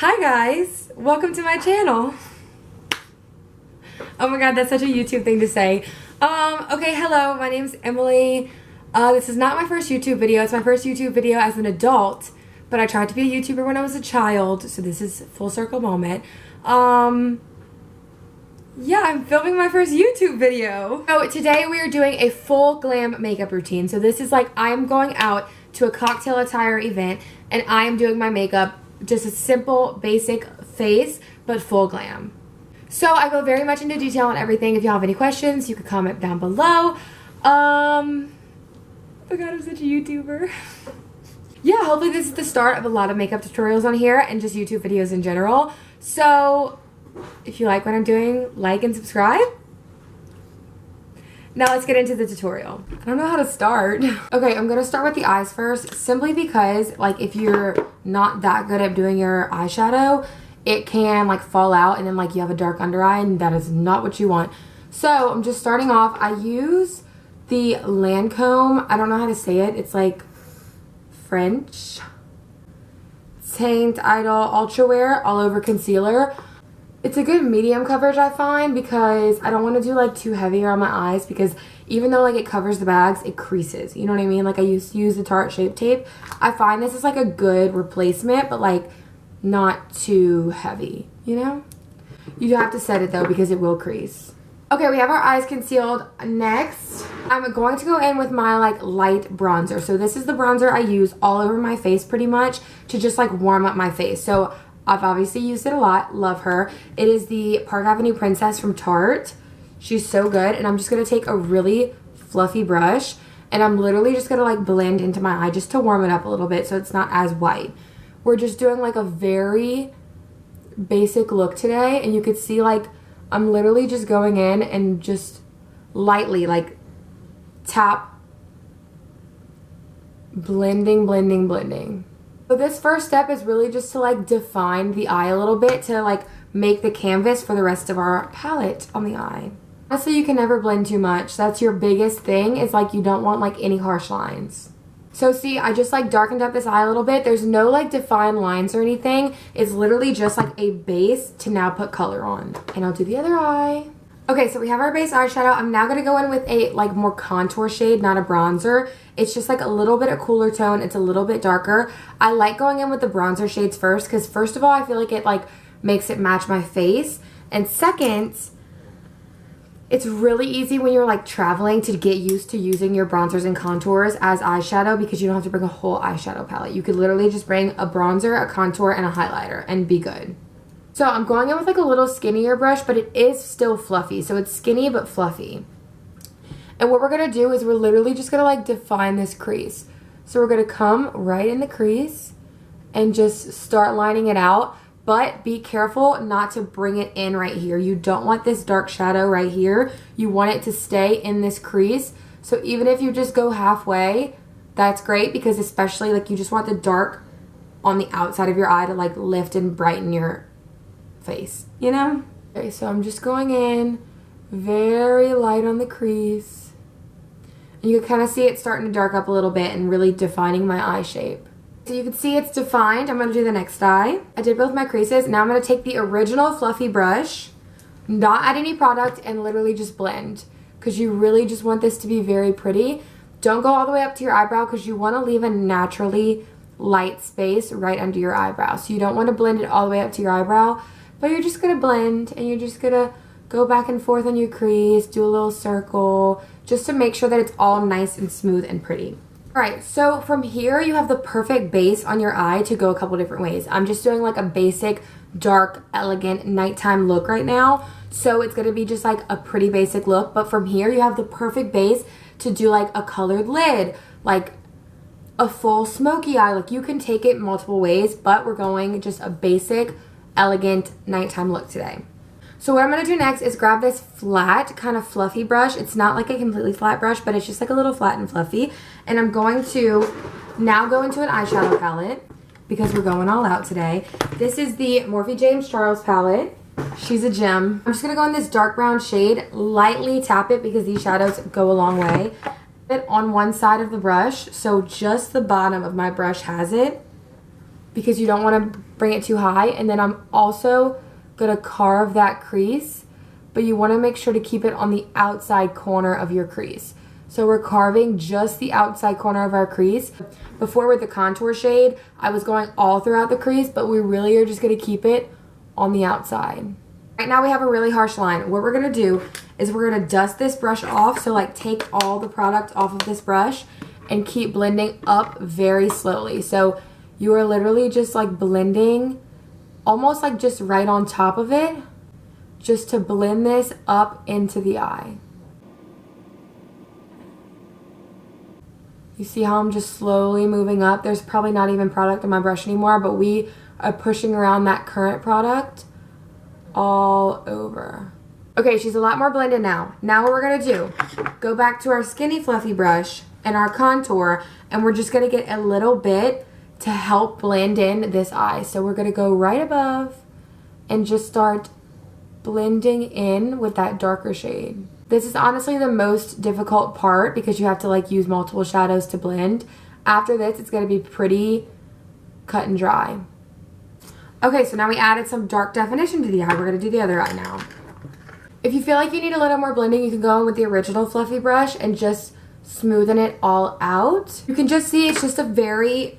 Hi guys, welcome to my channel. Oh my god, that's such a YouTube thing to say. Okay, hello, my name's Emily. This is not my first YouTube video. It's my first YouTube video as an adult, but I tried to be a YouTuber when I was a child, so this is full circle moment. Yeah, I'm filming my first YouTube video. So today we are doing a full glam makeup routine. So this is like, I'm going out to a cocktail attire event and I am doing my makeup, just a simple, basic face, but full glam. So I go very much into detail on everything. If you have any questions, you can comment down below. Oh my god, I'm such a YouTuber. Yeah, hopefully this is the start of a lot of makeup tutorials on here and just YouTube videos in general. So if you like what I'm doing, like and subscribe. Now let's get into the tutorial. I don't know how to start. Okay, I'm gonna start with the eyes first, simply because like if you're not that good at doing your eyeshadow, it can like fall out and then like you have a dark under eye, and that is not what you want. So I'm just starting off. I use the Lancome, I don't know how to say it, it's like French. Teint Idol Ultra Wear All Over Concealer. It's a good medium coverage, I find, because I don't want to do like too heavy on my eyes, because even though like it covers the bags, it creases, you know what I mean? Like I used to use the Tarte Shape Tape. I find this is like a good replacement, but like not too heavy, you know? You have to set it though because it will crease. Okay, we have our eyes concealed. Next, I'm going to go in with my like light bronzer. So this is the bronzer I use all over my face pretty much to just like warm up my face. So I've obviously used it a lot. Love her. It is the Park Avenue Princess from Tarte. She's so good. And I'm just going to take a really fluffy brush. And I'm literally just going to like blend into my eye just to warm it up a little bit so it's not as white. We're just doing like a very basic look today. And you could see like I'm literally just going in and just lightly like tap, blending, blending, blending. So this first step is really just to like define the eye a little bit to like make the canvas for the rest of our palette on the eye. Honestly, you can never blend too much. That's your biggest thing, is like you don't want like any harsh lines. So see, I just like darkened up this eye a little bit. There's no like defined lines or anything. It's literally just like a base to now put color on. And I'll do the other eye. Okay, so we have our base eyeshadow. I'm now going to go in with a like more contour shade, not a bronzer. It's just like a little bit of cooler tone. It's a little bit darker. I like going in with the bronzer shades first because first of all, I feel like it like makes it match my face. And second, it's really easy when you're like traveling to get used to using your bronzers and contours as eyeshadow because you don't have to bring a whole eyeshadow palette. You could literally just bring a bronzer, a contour, and a highlighter and be good. So I'm going in with like a little skinnier brush, but it is still fluffy. So it's skinny but fluffy. And what we're going to do is we're literally just going to like define this crease. So we're going to come right in the crease and just start lining it out. But be careful not to bring it in right here. You don't want this dark shadow right here. You want it to stay in this crease. So even if you just go halfway, that's great, because especially like you just want the dark on the outside of your eye to like lift and brighten your face, you know? Okay, so I'm just going in very light on the crease. And you can kind of see it starting to dark up a little bit and really defining my eye shape. So you can see it's defined. I'm going to do the next eye. I did both my creases. Now I'm going to take the original fluffy brush, not add any product, and literally just blend. Because you really just want this to be very pretty. Don't go all the way up to your eyebrow because you want to leave a naturally light space right under your eyebrow. So you don't want to blend it all the way up to your eyebrow. But you're just going to blend, and you're just going to go back and forth on your crease, do a little circle, just to make sure that it's all nice and smooth and pretty. Alright, so from here you have the perfect base on your eye to go a couple different ways. I'm just doing like a basic, dark, elegant nighttime look right now. So it's going to be just like a pretty basic look. But from here you have the perfect base to do like a colored lid, like a full smoky eye. Like you can take it multiple ways, but we're going just a basic, elegant nighttime look today. So what I'm going to do next is grab this flat, kind of fluffy brush. It's not like a completely flat brush, but it's just like a little flat and fluffy. And I'm going to now go into an eyeshadow palette because we're going all out today. This is the Morphe James Charles palette. She's a gem. I'm just going to go in this dark brown shade, lightly tap it because these shadows go a long way. It on one side of the brush, so just the bottom of my brush has it. because you don't want to bring it too high. And then I'm also going to carve that crease, but you want to make sure to keep it on the outside corner of your crease. So we're carving just the outside corner of our crease. Before with the contour shade, I was going all throughout the crease, but we really are just going to keep it on the outside. Right now we have a really harsh line. What we're going to do is we're going to dust this brush off. So like take all the product off of this brush and keep blending up very slowly. So you are literally just like blending almost like just right on top of it, just to blend this up into the eye. You see how I'm just slowly moving up? There's probably not even product on my brush anymore, but we are pushing around that current product all over. Okay, she's a lot more blended now. Now what we're gonna do, go back to our skinny fluffy brush and our contour, and we're just gonna get a little bit to help blend in this eye. So we're gonna go right above and just start blending in with that darker shade. This is honestly the most difficult part because you have to like use multiple shadows to blend. After this, it's gonna be pretty cut and dry. Okay, so now we added some dark definition to the eye. We're gonna do the other eye now. If you feel like you need a little more blending, you can go in with the original fluffy brush and just smoothen it all out. You can just see it's just a very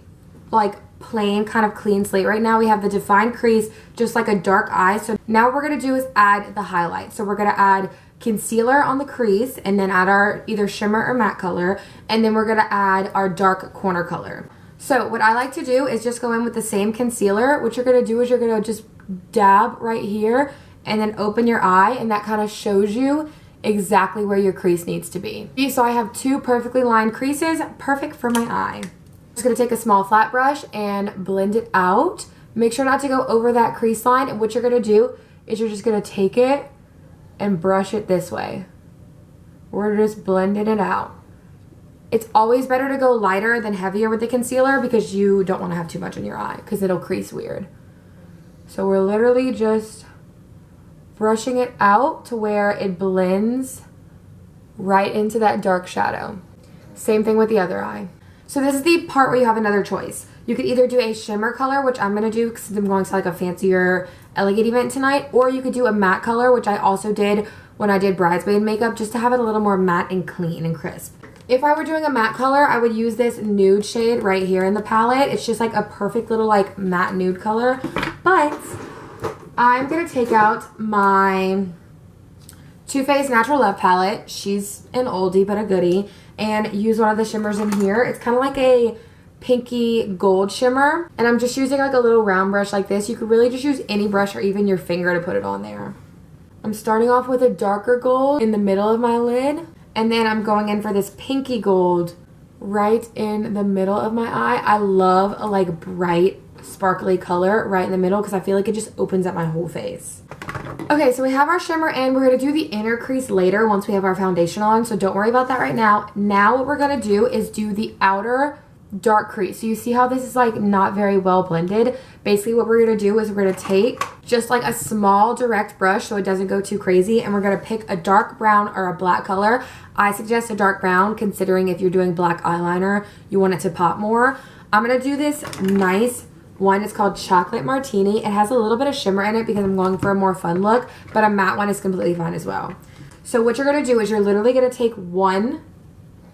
like plain kind of clean slate. Right now we have the defined crease, just like a dark eye. So now what we're gonna do is add the highlight. So we're gonna add concealer on the crease and then add our either shimmer or matte color, and then we're gonna add our dark corner color. So what I like to do is just go in with the same concealer. What you're gonna do is you're gonna just dab right here and then open your eye, and that kind of shows you exactly where your crease needs to be. So I have two perfectly lined creases, perfect for my eye. I'm just gonna take a small flat brush and blend it out. Make sure not to go over that crease line, and what you're gonna do is you're just gonna take it and brush it this way. We're just blending it out. It's always better to go lighter than heavier with the concealer because you don't want to have too much in your eye because it'll crease weird. So we're literally just brushing it out to where it blends right into that dark shadow. Same thing with the other eye. So this is the part where you have another choice. You could either do a shimmer color, which I'm going to do because I'm going to like a fancier, elegant event tonight, or you could do a matte color, which I also did when I did bridesmaid makeup, just to have it a little more matte and clean and crisp. If I were doing a matte color, I would use this nude shade right here in the palette. It's just like a perfect little like matte nude color. But I'm going to take out my Too Faced Natural Love palette. She's an oldie but a goodie. And use one of the shimmers in here. It's kind of like a pinky gold shimmer. And I'm just using like a little round brush like this. You could really just use any brush or even your finger to put it on there. I'm starting off with a darker gold in the middle of my lid. And then I'm going in for this pinky gold right in the middle of my eye. I love a like bright sparkly color right in the middle because I feel like it just opens up my whole face. Okay, so we have our shimmer in. We're going to do the inner crease later once we have our foundation on, so don't worry about that right now. Now what we're going to do is do the outer dark crease. So you see how this is like not very well blended? Basically what we're going to do is we're going to take just like a small direct brush so it doesn't go too crazy, and we're going to pick a dark brown or a black color. I suggest a dark brown considering if you're doing black eyeliner you want it to pop more. I'm going to do this nice one. It's called Chocolate Martini. It has a little bit of shimmer in it because I'm going for a more fun look, but a matte one is completely fine as well. So what you're going to do is you're literally going to take one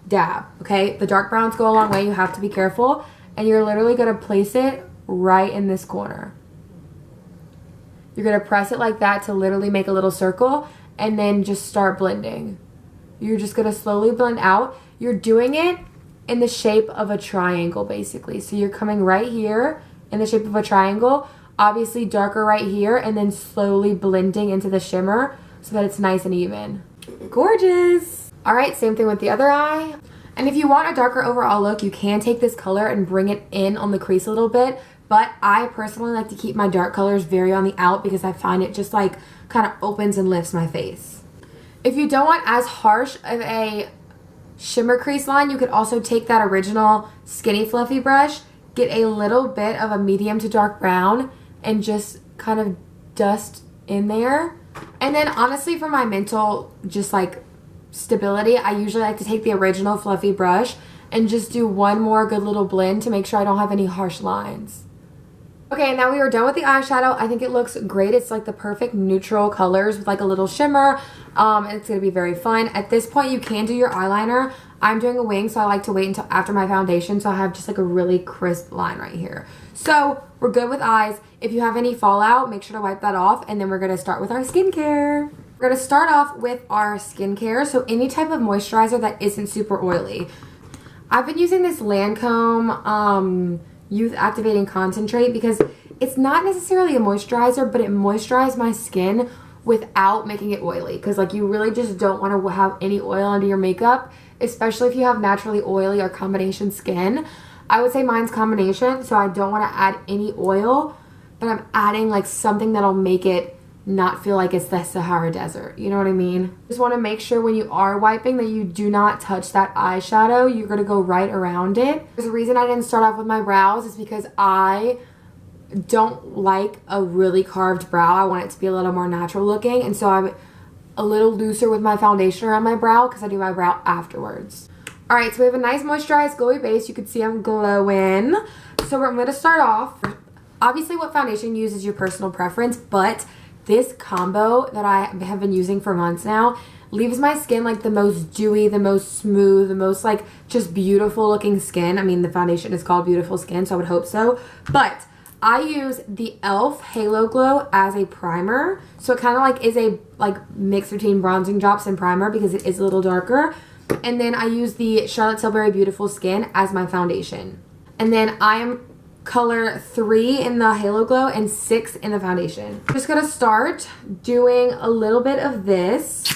dab, okay? The dark browns go a long way. You have to be careful. And you're literally going to place it right in this corner. You're going to press it like that to literally make a little circle and then just start blending. You're just going to slowly blend out. You're doing it in the shape of a triangle basically. So you're coming right here in the shape of a triangle, obviously darker right here, and then slowly blending into the shimmer so that it's nice and even. Gorgeous! All right, same thing with the other eye. And if you want a darker overall look, you can take this color and bring it in on the crease a little bit, but I personally like to keep my dark colors very on the out because I find it just like kind of opens and lifts my face. If you don't want as harsh of a shimmer crease line, you could also take that original skinny fluffy brush, get a little bit of a medium to dark brown, and just kind of dust in there. And then honestly for my mental just like stability, I usually like to take the original fluffy brush and just do one more good little blend to make sure I don't have any harsh lines. Okay, now we are done with the eyeshadow. I think it looks great. It's like the perfect neutral colors with like a little shimmer. It's going to be very fun. At this point, you can do your eyeliner. I'm doing a wing, so I like to wait until after my foundation, so I have just like a really crisp line right here. So we're good with eyes. If you have any fallout, make sure to wipe that off, and then we're going to start with our skincare. We're going to start off with our skincare, so any type of moisturizer that isn't super oily. I've been using this Lancome Youth Activating Concentrate because it's not necessarily a moisturizer, but it moisturizes my skin without making it oily, because like you really just don't want to have any oil under your makeup, especially if you have naturally oily or combination skin. I would say mine's combination, so I don't want to add any oil, but I'm adding like something that'll make it not feel like it's the Sahara Desert. You know what I mean? Just want to make sure when you are wiping that you do not touch that eyeshadow. You're going to go right around it. There's a reason I didn't start off with my brows is because I don't like a really carved brow. I want it to be a little more natural looking, and so I'm a little looser with my foundation around my brow because I do my brow afterwards. Alright, so we have a nice moisturized glowy base. You can see I'm glowing. So I'm going to start off. Obviously what foundation you use is your personal preference, but this combo that I have been using for months now leaves my skin like the most dewy, the most smooth, the most like just beautiful looking skin. I mean, the foundation is called Beautiful Skin, so I would hope so. But I use the e.l.f. Halo Glow as a primer. So it kind of like is a like mix between bronzing drops and primer because it is a little darker. And then I use the Charlotte Tilbury Beautiful Skin as my foundation. And then I am color 3 in the Halo Glow and 6 in the foundation. I'm just gonna start doing a little bit of this.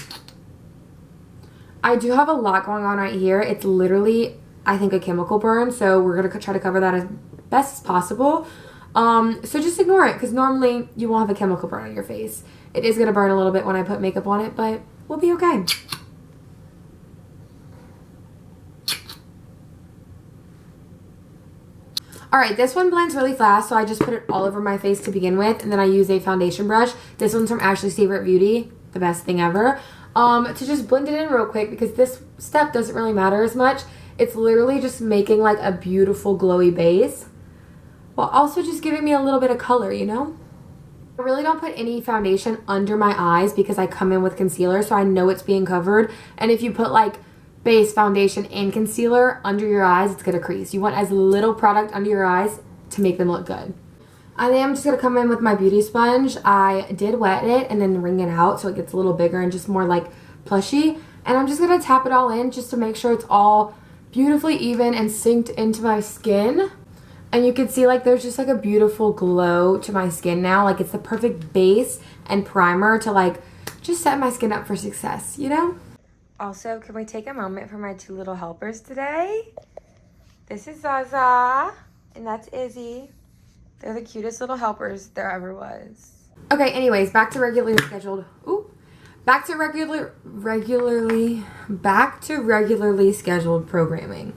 I do have a lot going on right here. It's literally, I think, a chemical burn, so we're gonna try to cover that as best as possible. So just ignore it, because normally you won't have a chemical burn on your face. It is gonna burn a little bit when I put makeup on it, but we'll be okay. Alright, this one blends really fast, so I just put it all over my face to begin with, and then I use a foundation brush. This one's from Ashley's Favorite Beauty, the best thing ever, to just blend it in real quick, because this step doesn't really matter as much. It's literally just making like a beautiful glowy base, while also just giving me a little bit of color, you know? I really don't put any foundation under my eyes because I come in with concealer, so I know it's being covered, and if you put like base, foundation, and concealer under your eyes, it's gonna crease. You want as little product under your eyes to make them look good. I am just gonna come in with my beauty sponge. I did wet it and then wring it out so it gets a little bigger and just more like plushy. And I'm just gonna tap it all in just to make sure it's all beautifully even and synced into my skin. And you can see like there's just like a beautiful glow to my skin now. Like it's the perfect base and primer to like just set my skin up for success, you know? Also, can we take a moment for my two little helpers today? This is Zaza, and that's Izzy. They're the cutest little helpers there ever was. Okay, anyways, back to regularly scheduled programming.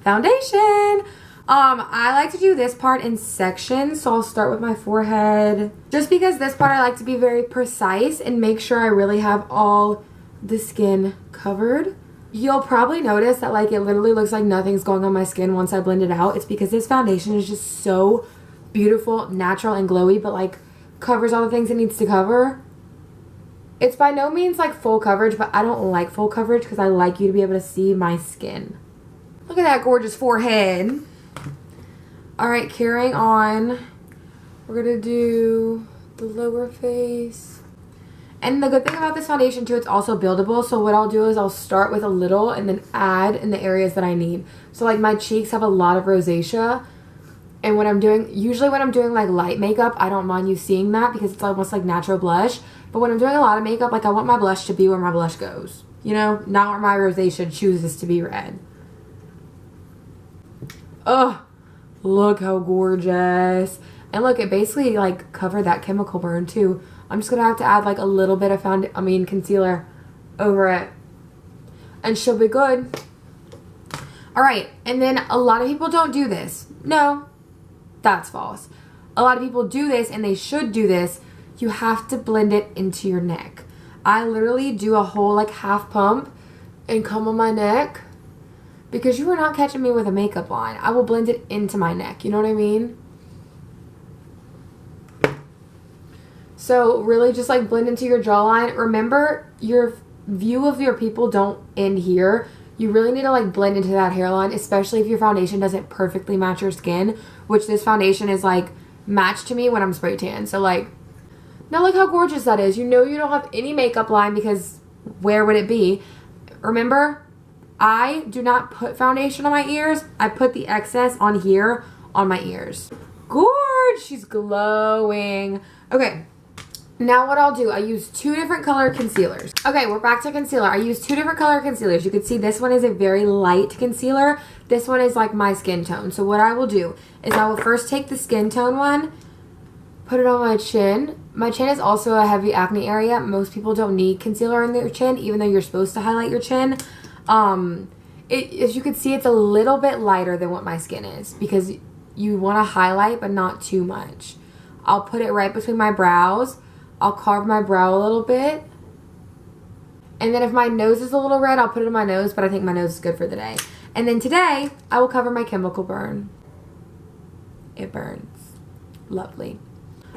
Foundation. I like to do this part in sections, so I'll start with my forehead. Just because this part I like to be very precise and make sure I really have all the skin covered. You'll probably notice that like it literally looks like nothing's going on my skin once I blend it out. It's because this foundation is just so beautiful, natural, and glowy, but like covers all the things it needs to cover. It's by no means like full coverage, but I don't like full coverage because I like you to be able to see my skin. Look at that gorgeous forehead. Alright, carrying on. We're gonna do the lower face. And the good thing about this foundation too, it's also buildable. So what I'll do is I'll start with a little and then add in the areas that I need. So like my cheeks have a lot of rosacea. And when I'm doing, usually when I'm doing like light makeup, I don't mind you seeing that because it's almost like natural blush. But when I'm doing a lot of makeup, like I want my blush to be where my blush goes. You know, not where my rosacea chooses to be red. Oh, look how gorgeous. And look, it basically like covered that chemical burn too. I'm just gonna have to add like a little bit of concealer over it, and she'll be good. All right, and then a lot of people don't do this. No, that's false. A lot of people do this, and they should do this. You have to blend it into your neck. I literally do a whole like half pump and come on my neck because you are not catching me with a makeup line. I will blend it into my neck. You know what I mean? So really just like blend into your jawline. Remember, your view of your pupil don't end here. You really need to like blend into that hairline, especially if your foundation doesn't perfectly match your skin, which this foundation is like matched to me when I'm spray tan. So like, now look how gorgeous that is. You know you don't have any makeup line because where would it be? Remember, I do not put foundation on my ears. I put the excess on here on my ears. Gorge, she's glowing. Okay, now what I'll do, I use 2 different color concealers. Okay, we're back to concealer. I use 2 different color concealers. You can see this one is a very light concealer. This one is like my skin tone. So what I will do is I will first take the skin tone one, put it on my chin. My chin is also a heavy acne area. Most people don't need concealer in their chin, even though you're supposed to highlight your chin. As you can see, it's a little bit lighter than what my skin is because you want to highlight, but not too much. I'll put it right between my brows. I'll carve my brow a little bit. And then if my nose is a little red, I'll put it in my nose, but I think my nose is good for the day. And then today, I will cover my chemical burn. It burns. Lovely.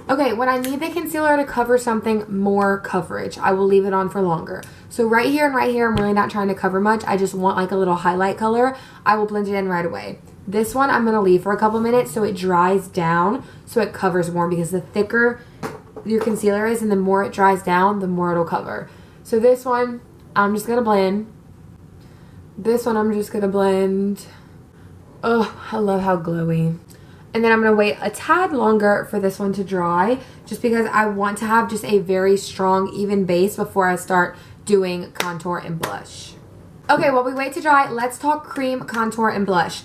Okay, when I need the concealer to cover something more coverage, I will leave it on for longer. So right here and right here, I'm really not trying to cover much. I just want like a little highlight color. I will blend it in right away. This one I'm going to leave for a couple minutes so it dries down, so it covers more, because the thicker your concealer is and the more it dries down, the more it'll cover. So this one, I'm just going to blend. This one, I'm just going to blend. Oh, I love how glowy. And then I'm going to wait a tad longer for this one to dry, just because I want to have just a very strong, even base before I start doing contour and blush. Okay, while we wait to dry, let's talk cream, contour, and blush.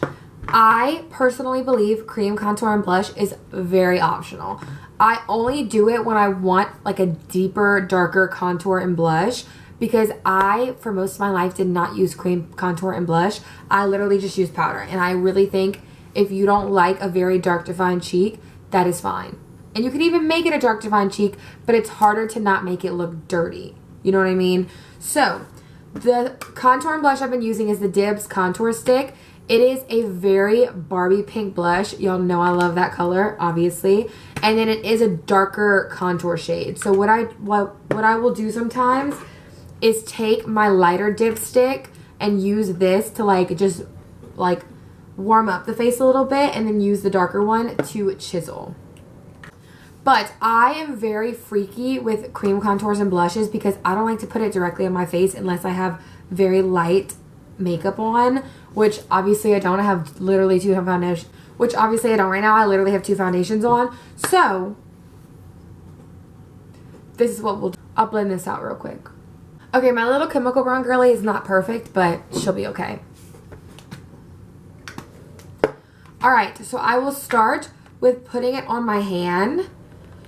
I personally believe cream, contour, and blush is very optional. I only do it when I want like a deeper, darker contour and blush, because I, for most of my life, did not use cream, contour, and blush. I literally just use powder, and I really think if you don't like a very dark defined cheek, that is fine. And you can even make it a dark defined cheek, but it's harder to not make it look dirty. You know what I mean? So, the contour and blush I've been using is the DIBS Contour Stick. It is a very Barbie pink blush. Y'all know I love that color, obviously. And then it is a darker contour shade. So what I will do sometimes is take my lighter dip stick and use this to like just like warm up the face a little bit, and then use the darker one to chisel. But I am very freaky with cream contours and blushes because I don't like to put it directly on my face unless I have very light makeup on, which obviously I don't. I have literally 2 foundations, which obviously I don't right now. I literally have 2 foundations on. So this is what we'll do. I'll blend this out real quick. Okay, my little chemical brown girly is not perfect, but she'll be okay. Alright, so I will start with putting it on my hand.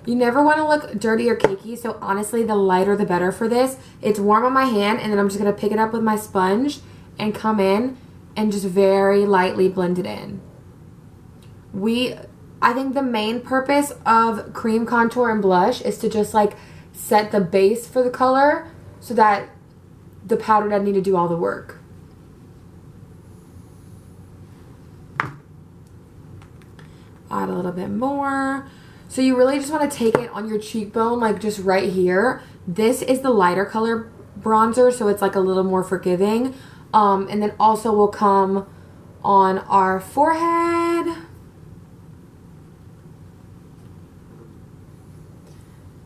You never want to look dirty or cakey, so honestly, the lighter the better for this. It's warm on my hand, and then I'm just going to pick it up with my sponge and come in and just very lightly blend it in. I think the main purpose of cream, contour, and blush is to just like set the base for the color so that the powder doesn't need to do all the work. Add a little bit more. So you really just want to take it on your cheekbone, like just right here. This is the lighter color bronzer, so it's like a little more forgiving. And then also will come on our forehead.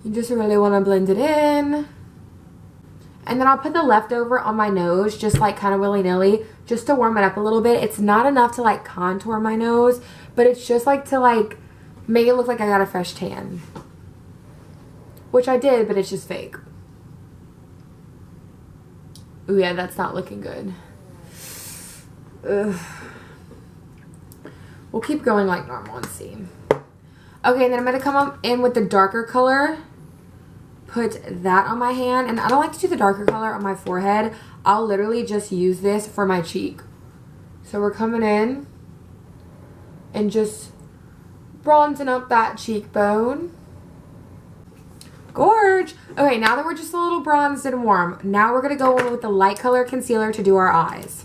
You just really want to blend it in. And then I'll put the leftover on my nose, just like kind of willy-nilly, just to warm it up a little bit. It's not enough to like contour my nose, but it's just like to like make it look like I got a fresh tan. Which I did, but it's just fake. Ooh, yeah, that's not looking good. Ugh. We'll keep going like normal and see. Okay, and then I'm going to come up in with the darker color. Put that on my hand. And I don't like to do the darker color on my forehead. I'll literally just use this for my cheek. So we're coming in and just bronzing up that cheekbone. Gorge. Okay, now that we're just a little bronzed and warm, now we're going to go in with the light color concealer to do our eyes.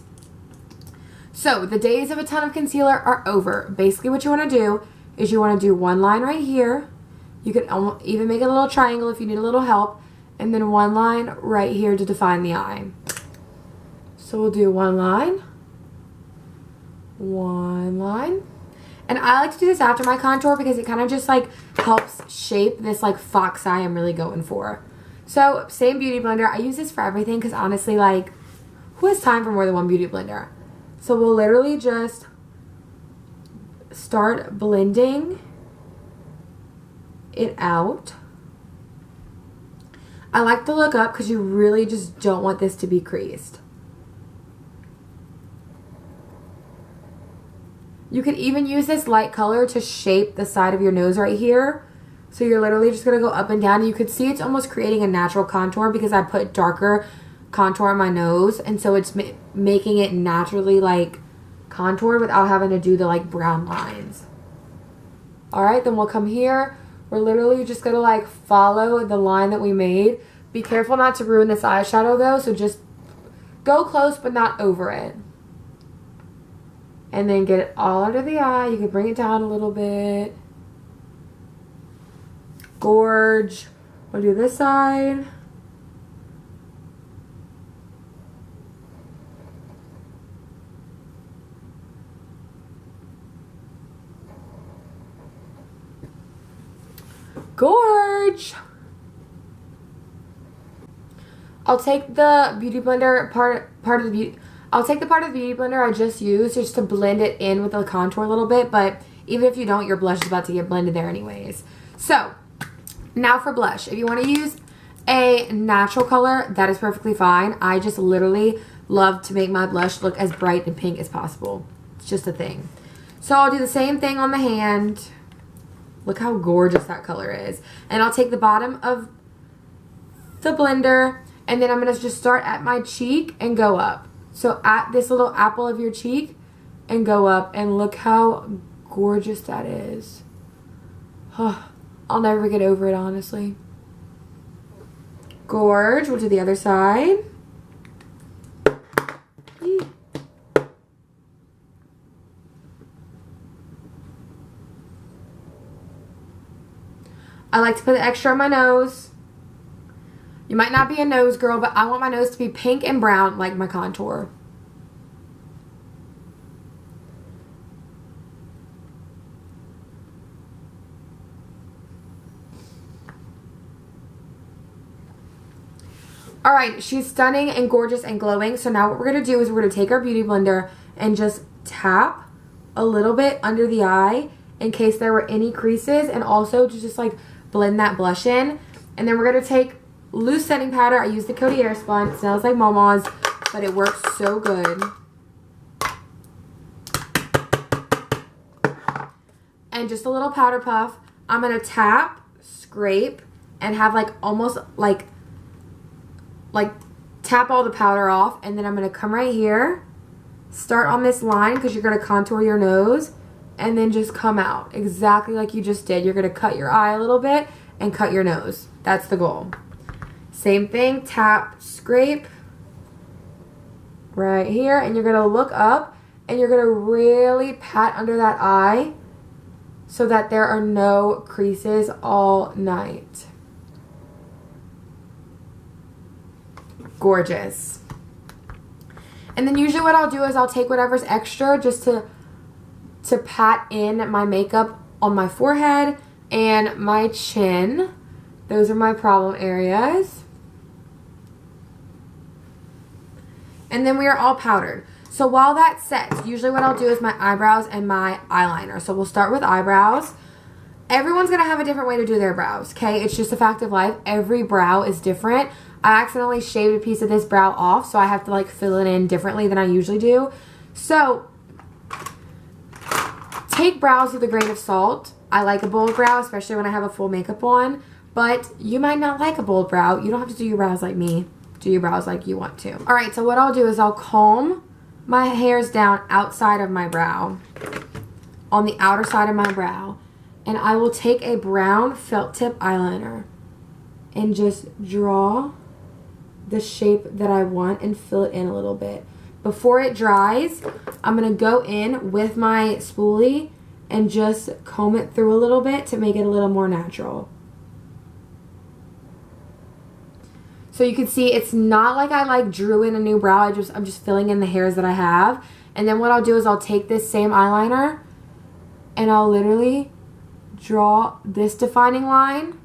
So the days of a ton of concealer are over. Basically what you want to do is you want to do one line right here, You could even make a little triangle if you need a little help. And then one line right here to define the eye. So we'll do one line. One line. And I like to do this after my contour because it kind of just like helps shape this like fox eye I'm really going for. So same beauty blender. I use this for everything because honestly, like, who has time for more than one beauty blender? So we'll literally just start blending it out. I like to look up because you really just don't want this to be creased. You could even use this light color to shape the side of your nose right here. So you're literally just going to go up and down. You could see it's almost creating a natural contour because I put darker contour on my nose. And so it's making it naturally like contoured without having to do the like brown lines. Alright, then we'll come here. We're literally just going to like follow the line that we made. Be careful not to ruin this eyeshadow though. So just go close but not over it. And then get it all under the eye. You can bring it down a little bit. Gorge. We'll do this side. Gorge. I'll take the beauty blender part of the beauty. I'll take the part of the beauty blender I just used just to blend it in with the contour a little bit, but even if you don't, your blush is about to get blended there anyways. So, now for blush. If you want to use a natural color, that is perfectly fine. I just literally love to make my blush look as bright and pink as possible. It's just a thing. So, I'll do the same thing on the hand. Look how gorgeous that color is. And I'll take the bottom of the blender, and then I'm going to just start at my cheek and go up. So at this little apple of your cheek and go up, and look how gorgeous that is. I'll never get over it, honestly. Gorge. We'll do the other side. I like to put the extra on my nose. You might not be a nose girl, but I want my nose to be pink and brown like my contour. Alright, she's stunning and gorgeous and glowing. So now what we're going to do is we're going to take our beauty blender and just tap a little bit under the eye in case there were any creases, and also to just like blend that blush in. And then we're going to take loose setting powder. I use the Coty Airspun. It smells like Mama's, but it works so good. And just a little powder puff. I'm going to tap, scrape, and have like almost like tap all the powder off. And then I'm going to come right here, start on this line because you're going to contour your nose, and then just come out exactly like you just did. You're going to cut your eye a little bit and cut your nose. That's the goal. Same thing, tap, scrape right here, and you're going to look up and you're going to really pat under that eye so that there are no creases all night. Gorgeous. And then usually what I'll do is I'll take whatever's extra just to pat in my makeup on my forehead and my chin. Those are my problem areas. And then we are all powdered. So while that sets, usually what I'll do is my eyebrows and my eyeliner. So we'll start with eyebrows. Everyone's going to have a different way to do their brows, okay? It's just a fact of life. Every brow is different. I accidentally shaved a piece of this brow off, so I have to like fill it in differently than I usually do. So take brows with a grain of salt. I like a bold brow, especially when I have a full makeup on. But you might not like a bold brow. You don't have to do your brows like me. Do your brows like you want to. Alright, so what I'll do is I'll comb my hairs down outside of my brow, on the outer side of my brow, and I will take a brown felt tip eyeliner and just draw the shape that I want and fill it in a little bit. Before it dries, I'm going to go in with my spoolie and just comb it through a little bit to make it a little more natural. So you can see it's not like I like drew in a new brow. I'm just filling in the hairs that I have. And then what I'll do is I'll take this same eyeliner and I'll literally draw this defining line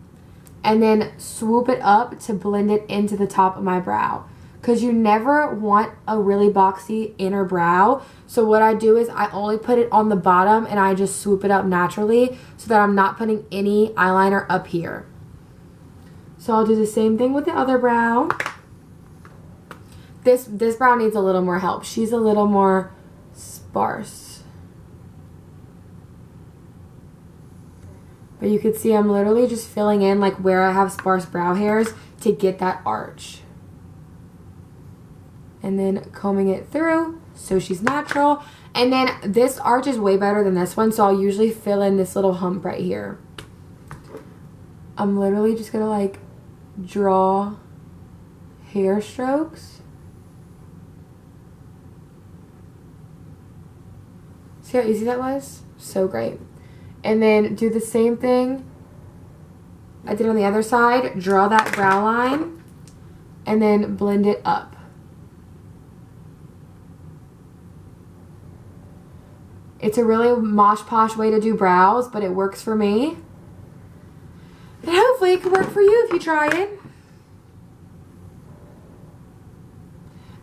and then swoop it up to blend it into the top of my brow. Because you never want a really boxy inner brow. So what I do is I only put it on the bottom and I just swoop it up naturally so that I'm not putting any eyeliner up here. So I'll do the same thing with the other brow. This brow needs a little more help. She's a little more sparse. But you can see I'm literally just filling in like where I have sparse brow hairs to get that arch. And then combing it through so she's natural. And then this arch is way better than this one, so I'll usually fill in this little hump right here. I'm literally just gonna like draw hair strokes. See how easy that was? So great. And then do the same thing I did on the other side. Draw that brow line and then blend it up. It's a really mosh posh way to do brows, but it works for me. And hopefully it can work for you if you try it.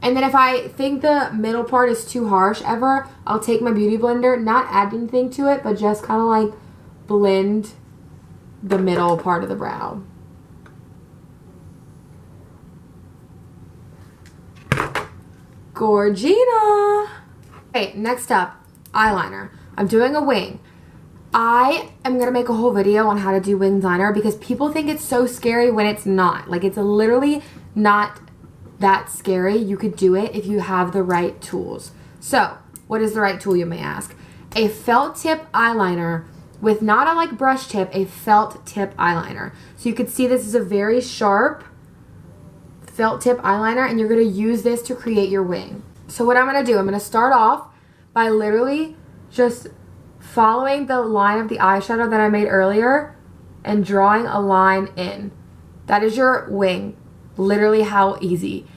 And then if I think the middle part is too harsh ever, I'll take my beauty blender, not add anything to it, but just kind of like blend the middle part of the brow. Gorgina! Okay, next up, eyeliner. I'm doing a wing. I am going to make a whole video on how to do winged liner because people think it's so scary when it's not. Like, it's literally not that scary. You could do it if you have the right tools. So, what is the right tool, you may ask? A felt tip eyeliner with not a like brush tip, a felt tip eyeliner. So you can see this is a very sharp felt tip eyeliner and you're going to use this to create your wing. So what I'm going to do, I'm going to start off by literally just following the line of the eyeshadow that I made earlier and drawing a line in. That is your wing. Literally how easy.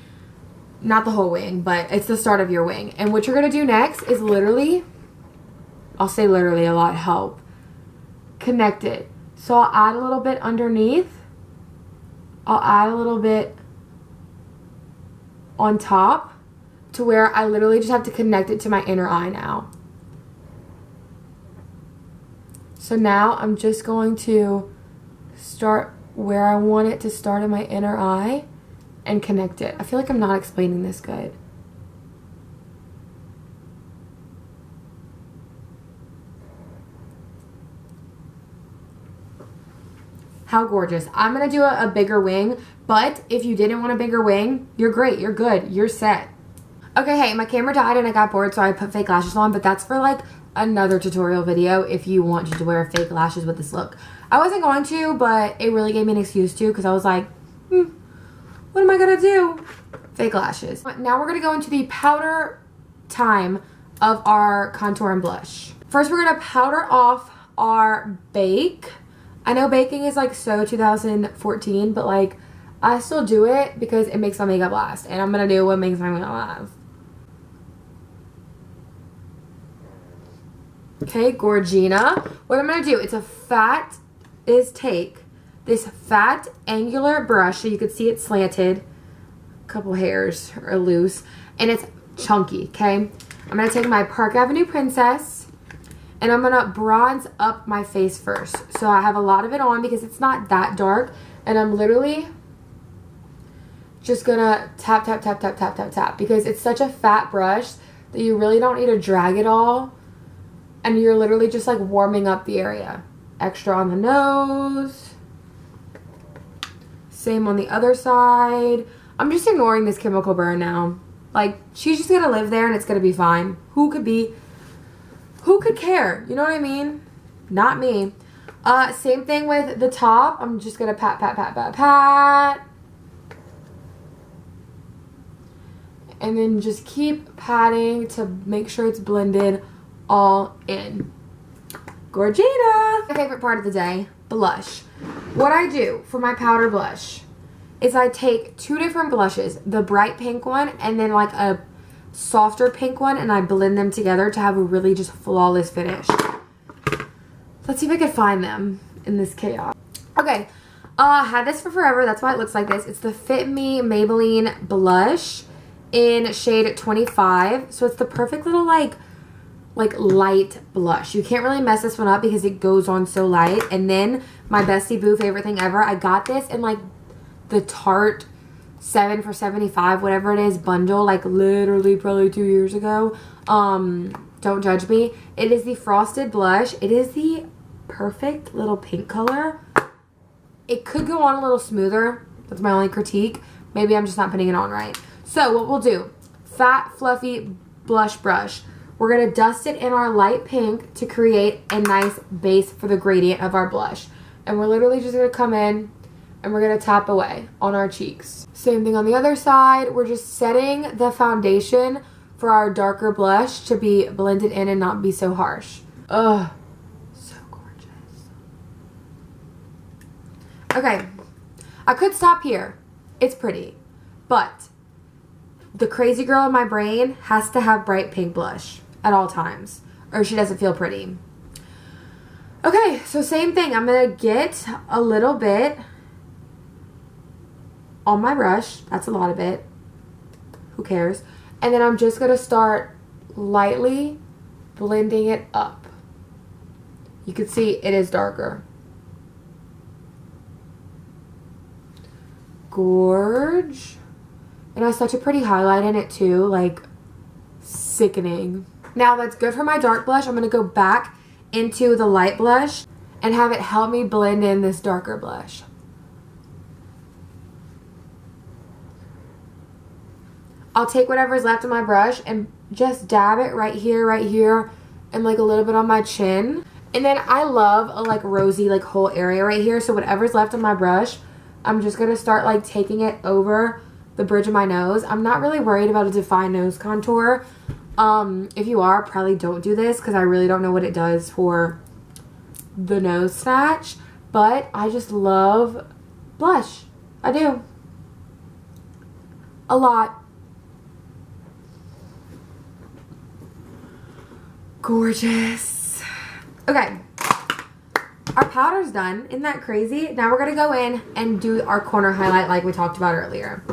Not the whole wing, but it's the start of your wing. And what you're going to do next is literally, I'll say literally a lot, help. Connect it. So I'll add a little bit underneath. I'll add a little bit on top to where I literally just have to connect it to my inner eye now. So now I'm just going to start where I want it to start in my inner eye and connect it. I feel like I'm not explaining this good. How gorgeous. I'm going to do a bigger wing, but if you didn't want a bigger wing, you're great. You're good. You're set. Okay, hey, my camera died and I got bored, so I put fake lashes on, but that's for like another tutorial video if you want to wear fake lashes with this look. I wasn't going to, but it really gave me an excuse to because I was like, what am I going to do? Fake lashes. Now we're going to go into the powder time of our contour and blush. First, we're going to powder off our bake. I know baking is like so 2014, but like I still do it because it makes my makeup last. And I'm going to do what makes my makeup last. Okay, Gorgina. What I'm going to do, take this fat angular brush, so you could see it slanted, a couple hairs are loose, and it's chunky, okay? I'm going to take my Park Avenue Princess, and I'm going to bronze up my face first. So I have a lot of it on because it's not that dark, and I'm literally just going to tap, tap, tap, tap, tap, tap, tap, because it's such a fat brush that you really don't need to drag it all. And you're literally just like warming up the area. Extra on the nose. Same on the other side. I'm just ignoring this chemical burn now. Like, she's just gonna live there and it's gonna be fine. Who could care? You know what I mean? Not me. Same thing with the top. I'm just gonna pat, pat, pat, pat, pat. And then just keep patting to make sure it's blended all in. Gorgina! My favorite part of the day, blush. What I do for my powder blush is I take 2 different blushes, the bright pink one and then like a softer pink one, and I blend them together to have a really just flawless finish. Let's see if I can find them in this chaos. Okay, I had this for forever. That's why it looks like this. It's the Fit Me Maybelline blush in shade 25. So it's the perfect little like light blush. You can't really mess this one up because it goes on so light. And then my bestie boo favorite thing ever, I got this in like the Tarte 7 for $75, whatever it is, bundle, like literally probably 2 years ago. Don't judge me. It is the Frosted Blush. It is the perfect little pink color. It could go on a little smoother. That's my only critique. Maybe I'm just not putting it on right. So what we'll do, fat fluffy blush brush. We're going to dust it in our light pink to create a nice base for the gradient of our blush. And we're literally just going to come in and we're going to tap away on our cheeks. Same thing on the other side. We're just setting the foundation for our darker blush to be blended in and not be so harsh. Ugh, so gorgeous. Okay, I could stop here. It's pretty, but the crazy girl in my brain has to have bright pink blush at all times or she doesn't feel pretty. Okay, so same thing. I'm going to get a little bit on my brush. That's a lot of it. Who cares? And then I'm just going to start lightly blending it up. You can see it is darker. Gorge. It has such a pretty highlight in it too. Like, sickening. Now that's good for my dark blush. I'm going to go back into the light blush and have it help me blend in this darker blush. I'll take whatever's left of my brush and just dab it right here, and like a little bit on my chin. And then I love a like rosy like whole area right here. So whatever's left of my brush, I'm just going to start like taking it over the bridge of my nose. I'm not really worried about a defined nose contour. If you are, probably don't do this because I really don't know what it does for the nose snatch. But I just love blush. I do. A lot. Gorgeous. Okay, our powder's done. Isn't that crazy? Now we're gonna go in and do our corner highlight like we talked about earlier.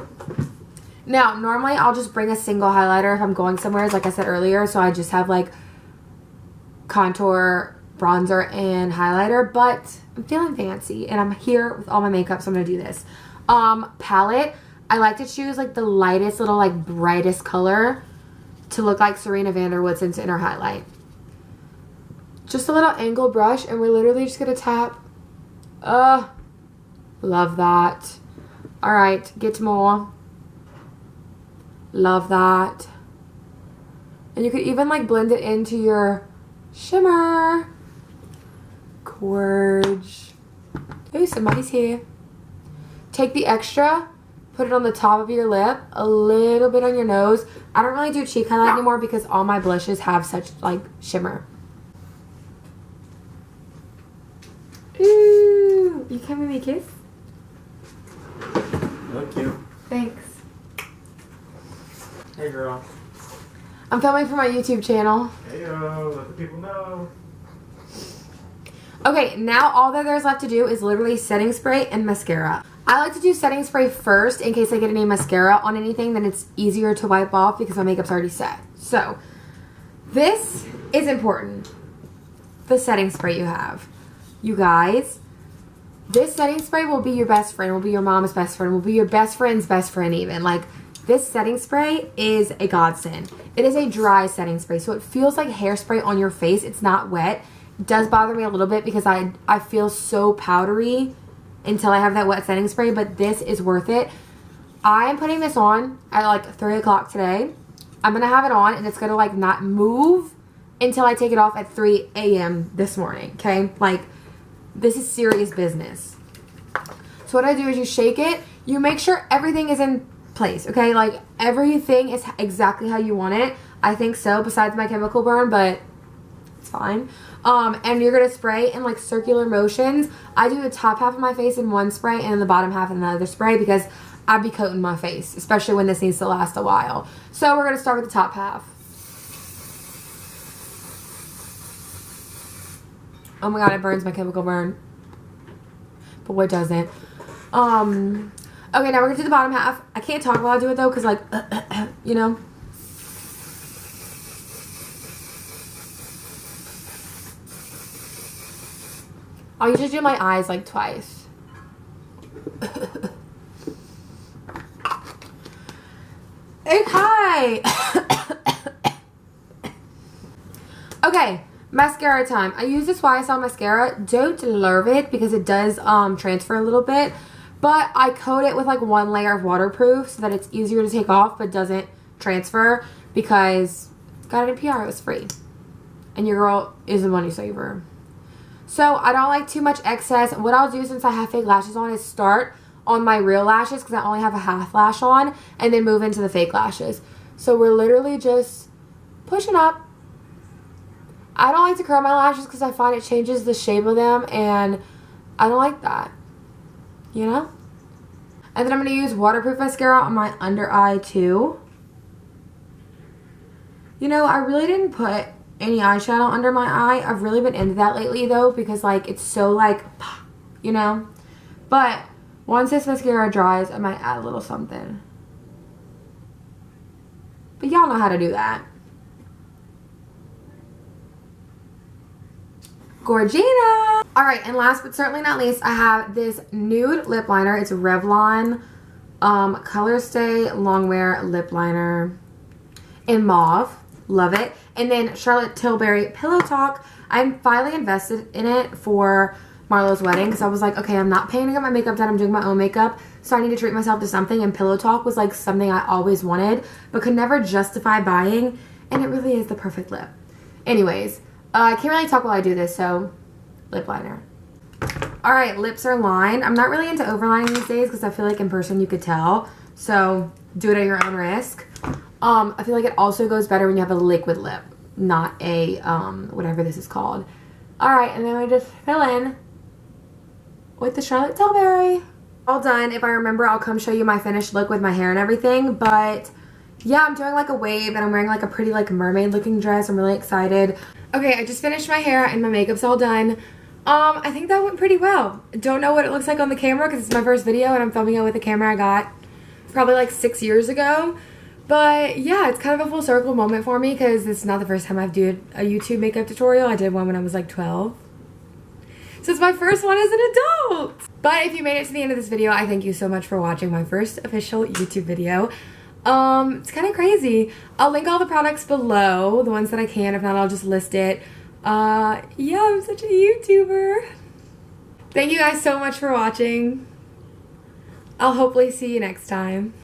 Now normally I'll just bring a single highlighter if I'm going somewhere, like I said earlier, so I just have like contour, bronzer, and highlighter, but I'm feeling fancy and I'm here with all my makeup, so I'm gonna do this. Palette, I like to choose like the lightest little like brightest color to look like Serena Vanderwood's inner highlight. Just a little angle brush, and we're literally just gonna tap. Love that. All right, get more. Love that. And you could even like blend it into your shimmer. Gorge. Oh, somebody's here. Take the extra, put it on the top of your lip, a little bit on your nose. I don't really do cheek highlight anymore because all my blushes have such like shimmer. Ooh, you giving me a kiss? Look cute. Thanks. Hey girl. I'm filming for my YouTube channel. Hey yo, let the people know. Okay, now all that there's left to do is literally setting spray and mascara. I like to do setting spray first in case I get any mascara on anything, then it's easier to wipe off because my makeup's already set. So, this is important. The setting spray you have. You guys, this setting spray will be your best friend, will be your mom's best friend, will be your best friend's best friend even. Like, this setting spray is a godsend. It is a dry setting spray, so it feels like hairspray on your face. It's not wet. It does bother me a little bit because I feel so powdery until I have that wet setting spray, but this is worth it. I am putting this on at like 3 o'clock today. I'm going to have it on and it's going to like not move until I take it off at 3 a.m. this morning, okay? Like, this is serious business. So what I do is you shake it. You make sure everything is in place, okay? Like, everything is exactly how you want it. I think so, besides my chemical burn, but it's fine. And you're going to spray in like circular motions. I do the top half of my face in one spray and then the bottom half in another spray because I'd be coating my face, especially when this needs to last a while. So we're going to start with the top half. Oh my god, it burns my chemical burn. But what doesn't? Okay, now we're going to do the bottom half. I can't talk while I do it though because like, you know. I'll usually do my eyes like twice. Okay. Okay, mascara time. I use this YSL mascara. Don't love it because it does transfer a little bit. But I coat it with like one layer of waterproof so that it's easier to take off but doesn't transfer because it's got it in PR. It was free. And your girl is a money saver. So I don't like too much excess. What I'll do since I have fake lashes on is start on my real lashes because I only have a half lash on and then move into the fake lashes. So we're literally just pushing up. I don't like to curl my lashes because I find it changes the shape of them and I don't like that. You know? And then I'm going to use waterproof mascara on my under eye too. You know, I really didn't put any eyeshadow under my eye. I've really been into that lately though because like it's so like, you know? But once this mascara dries, I might add a little something. But y'all know how to do that. Gorgina! Alright, and last but certainly not least, I have this nude lip liner. It's Revlon Color Stay Longwear Lip Liner in mauve. Love it. And then Charlotte Tilbury Pillow Talk. I'm finally invested in it for Marlo's wedding because I was like, okay, I'm not paying to get my makeup done. I'm doing my own makeup. So I need to treat myself to something. And Pillow Talk was like something I always wanted but could never justify buying. And it really is the perfect lip. Anyways, I can't really talk while I do this, so lip liner. Alright, lips are lined. I'm not really into overlining these days because I feel like in person you could tell. So do it at your own risk. I feel like it also goes better when you have a liquid lip, not a, whatever this is called. Alright, and then we just fill in with the Charlotte Tilbury. All done. If I remember, I'll come show you my finished look with my hair and everything, but yeah, I'm doing like a wave and I'm wearing like a pretty like mermaid looking dress. I'm really excited. Okay, I just finished my hair and my makeup's all done. I think that went pretty well. Don't know what it looks like on the camera because it's my first video and I'm filming it with a camera I got probably like 6 years ago. But yeah, it's kind of a full circle moment for me because it's not the first time I've done a YouTube makeup tutorial. I did one when I was like 12. So it's my first one as an adult. But if you made it to the end of this video, I thank you so much for watching my first official YouTube video. It's kind of crazy. I'll link all the products below, the ones that I can. If not, I'll just list it. Yeah, I'm such a YouTuber. Thank you guys so much for watching. I'll hopefully see you next time.